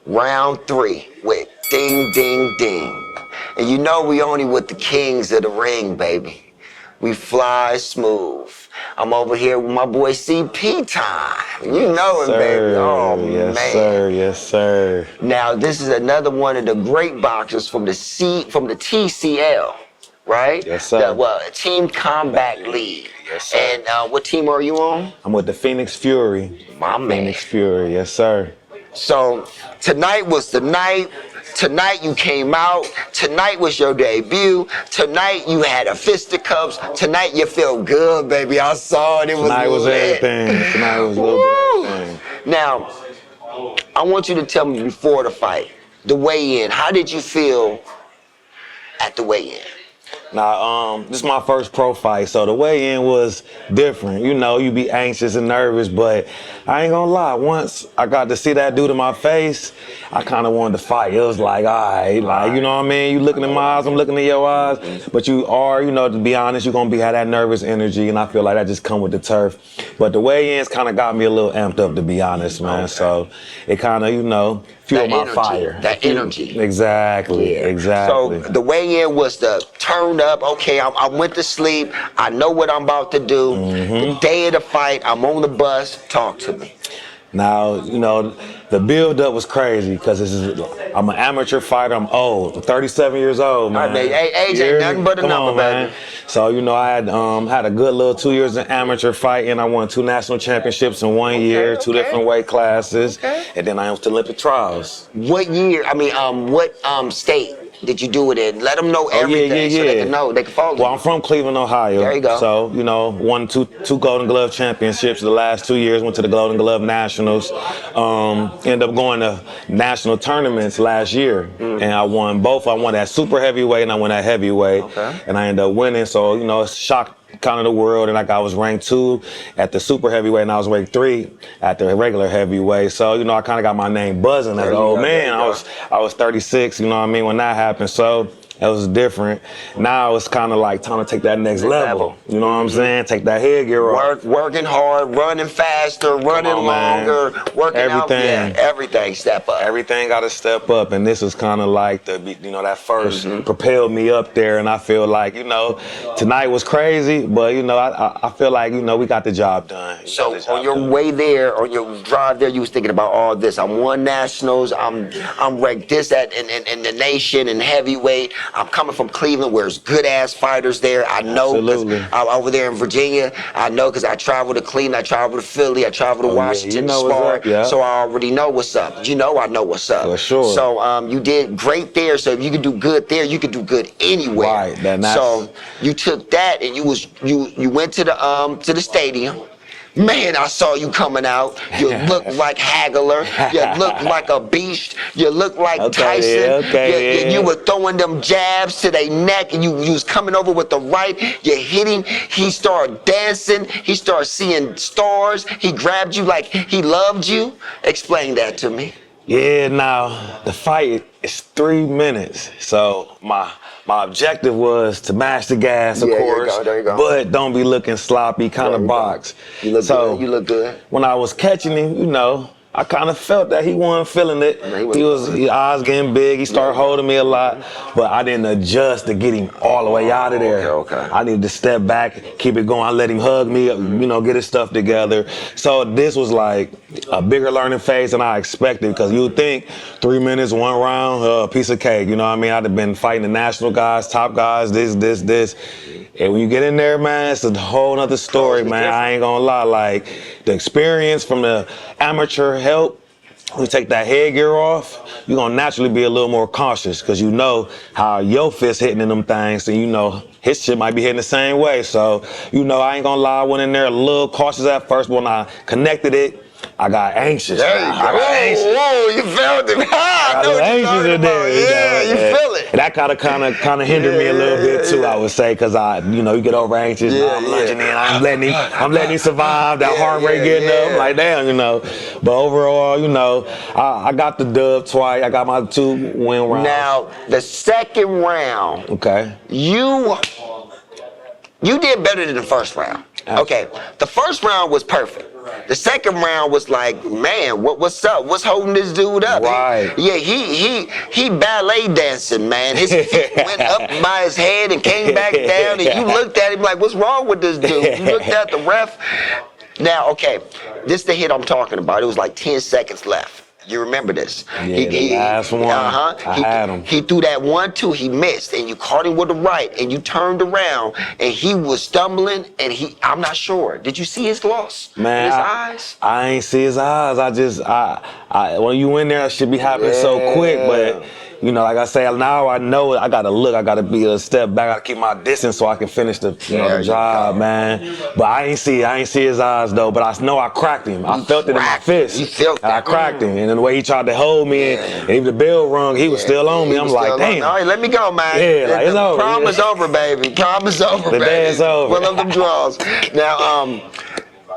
round 3 with ding, ding, ding. And you know we only with the kings of the ring, baby. We fly smooth. I'm over here with my boy CP time. You know it, baby. Oh, yes, man. Sir. Yes, sir. Now, this is another one of the great boxers from the TCL, right? Yes, sir. Team Combat League. Yes, sir. And what team are you on? I'm with the Phoenix Fury. My man. Phoenix Fury, yes, sir. So, tonight was the night. Tonight you came out. Tonight was your debut. Tonight you had a fisticuffs. Tonight you feel good, baby. I saw it. Tonight was everything. Tonight was a little bit everything. Now, I want you to tell me before the fight, the weigh-in. How did you feel at the weigh-in? Now, this is my first pro fight, so the weigh-in was different. You know, you be anxious and nervous, but I ain't gonna lie. Once I got to see that dude in my face, I kind of wanted to fight. It was like, all right, like, you know what I mean? You looking in my eyes, I'm looking in your eyes, but you are, you know, to be honest, you're gonna have that nervous energy, and I feel like that just come with the turf. But the weigh-ins kind of got me a little amped up, to be honest, man. Okay. So it kind of, you know, fueled my fire. That energy. Exactly, exactly. So the weigh-in was the turn up. Okay, I went to sleep. I know what I'm about to do. The day of the fight, I'm on the bus. Talk to me. Now, you know, the build-up was crazy because I'm an amateur fighter. I'm old. I'm 37 years old, man. All right, man. Age ain't nothing but a number, man. So, you know, I had a good little 2 years in amateur fighting. I won 2 national championships in 1 year, 2 different weight classes, and then I went to Olympic trials. What year? I mean, what state did you do it in? Let them know everything so they can know, they can follow you. Well, I'm from Cleveland, Ohio. There you go. So, you know, won two Golden Glove championships the last 2 years, went to the Golden Glove Nationals. Ended up going to national tournaments last year, and I won both. I won that super heavyweight and I won that heavyweight, and I ended up winning. So, you know, it shocked kind of the world, and like I was ranked 2 at the super heavyweight and I was ranked 3 at the regular heavyweight. So, you know, I kind of got my name buzzing as an old man. I was 36, you know what I mean, when that happened. So that was different. Now it's kind of like time to take that next level. You know what I'm saying? Take that headgear off. Working hard, running faster, running longer, working out. Yeah, everything step up. Everything got to step up, and this is kind of like that first propelled me up there, and I feel like, you know, tonight was crazy, but, you know, I feel like, you know, we got the job done. So on your way there, on your drive there, you was thinking about all this. I'm won nationals. I'm ranked this in the nation in heavyweight. I'm coming from Cleveland, where there's good-ass fighters there. I know because I'm over there in Virginia. I know because I travel to Cleveland, I travel to Philly, I travel to Washington to spar. So I already know what's up. You know I know what's up. For sure. So you did great there. So if you could do good there, you could do good anywhere. Right. So you took that and you went to the stadium. Man, I saw you coming out. You look like Hagler. You look like a beast. You look like Tyson. You were throwing them jabs to their neck, and you was coming over with the right. You're hitting. He started dancing. He started seeing stars. He grabbed you like he loved you. Explain that to me. Yeah, now the fight is 3 minutes. So my objective was to mash the gas, of course, there you go. But don't be looking sloppy, kind of box. You look good. You look good. When I was catching him, you know, I kind of felt that he wasn't feeling it. His eyes getting big. He started holding me a lot, but I didn't adjust to get him all the way out of there. I needed to step back, keep it going. I let him hug me, you know, get his stuff together. So this was like a bigger learning phase than I expected, because you would think 3 minutes, 1 round, a piece of cake. You know what I mean? I'd have been fighting the national guys, top guys, this. And when you get in there, man, it's a whole nother story, man. I ain't gonna lie. Like, the experience from the amateur help, we take that headgear off, you're gonna naturally be a little more cautious, because you know how your fist hitting in them things, and you know his shit might be hitting the same way. So, you know, I ain't gonna lie, I went in there a little cautious at first, but when I connected it, I got anxious. There you go. Whoa, you felt it. I know what you're talking about. Yeah, you feel it. And that kind of hindered me a little bit too, I would say, because you get over anxious. I'm lunging in. I'm letting him survive. That heart rate getting up. Like, damn, you know. But overall, you know, I got the dub twice. I got my 2 win rounds. Now, the second round. Okay. You did better than the first round. Okay. The first round was perfect. The second round was like, man, what's up? What's holding this dude up? Right. He ballet dancing, man. His feet went up by his head and came back down, and you looked at him like, what's wrong with this dude? You looked at the ref. Now, okay, this is the hit I'm talking about. It was like 10 seconds left. You remember this? Yeah, the last one. I had him. He threw that 1-2. He missed, and you caught him with the right, and you turned around, and he was stumbling, and I'm not sure. Did you see his loss? Man, in his eyes? I ain't see his eyes. When you in there, it should be happening so quick, but. You know, like I say, now I know I gotta look. I gotta be a step back. I gotta keep my distance so I can finish the job, man. But I ain't see his eyes though. But I know I cracked him. I felt it in my fist. You felt that? I cracked him, and then the way he tried to hold me, and even the bell rung, he was still on me. I'm like, damn. All right, let me go, man. Yeah, like, it's over. Prom is over, baby. Prom is over, baby. The day's over. One of them draws.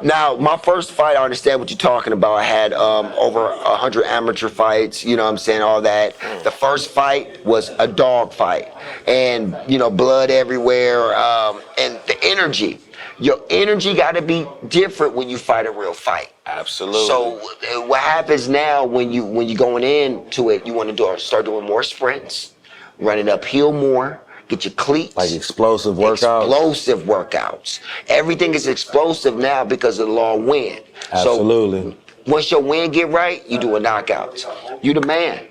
Now, my first fight, I understand what you're talking about. I had over 100 amateur fights, you know what I'm saying, all that. The first fight was a dog fight. And, you know, blood everywhere. And the energy. Your energy got to be different when you fight a real fight. Absolutely. So what happens now when you're going into it, you want to start doing more sprints, running uphill more. Get your cleats. Like explosive workouts? Explosive workouts. Everything is explosive now because of the long wind. Absolutely. So once your wind get right, you do a knockout. You the man.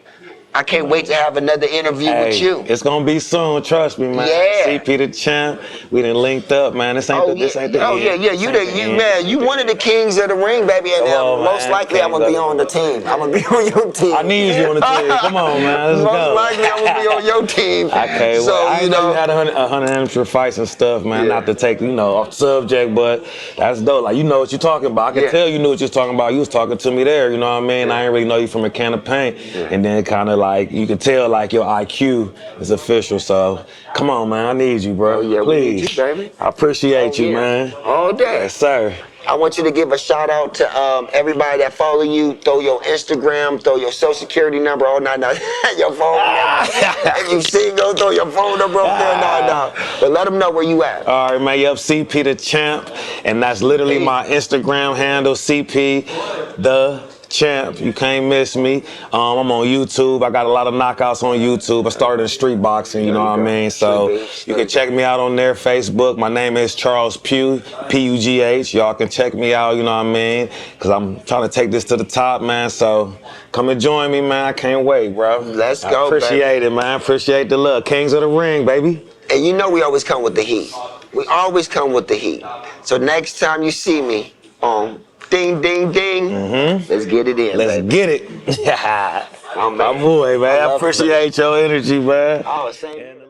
I can't wait to have another interview with you. It's gonna be soon, trust me, man. Yeah. CP the champ. We done linked up, man. This ain't the end. You one of the kings of the ring, baby. And most likely I'm gonna be on the team. I'm gonna be on your team. I need you on the team. Come on, man. Let's go. Most likely I'm gonna be on your team. Okay, so, well, I know you had 100 amateur fights and stuff, man. Not to take, off subject, but that's dope. Like, you know what you're talking about. I can tell you knew what you was talking about. You was talking to me there, you know what I mean? I didn't really know you from a can of paint. And then kind of like, you can tell like your IQ is official. So come on, man, I need you, bro. Please. We need you, baby. I appreciate you, man. All day. Yes, sir. I want you to give a shout out to everybody that follow you. Throw your Instagram, throw your social security number. Oh, no, your phone number. If you single, throw your phone number up there. No. But let them know where you at. All right, man. Yup, CP the champ. And that's literally my Instagram handle, CP the champ. You can't miss me. I'm on YouTube. I got a lot of knockouts on YouTube. I started in street boxing, you know what I mean? So you can check me out on there, Facebook. My name is Charles Pugh, P-U-G-H. Y'all can check me out, you know what I mean? Because I'm trying to take this to the top, man. So come and join me, man. I can't wait, bro. Let's go, appreciate it, man. Appreciate the love. Kings of the ring, baby. And you know we always come with the heat. We always come with the heat. So next time you see me on ding, ding, ding. Let's get it in. Let's get it. My boy, man. I appreciate your energy, man. Oh, same.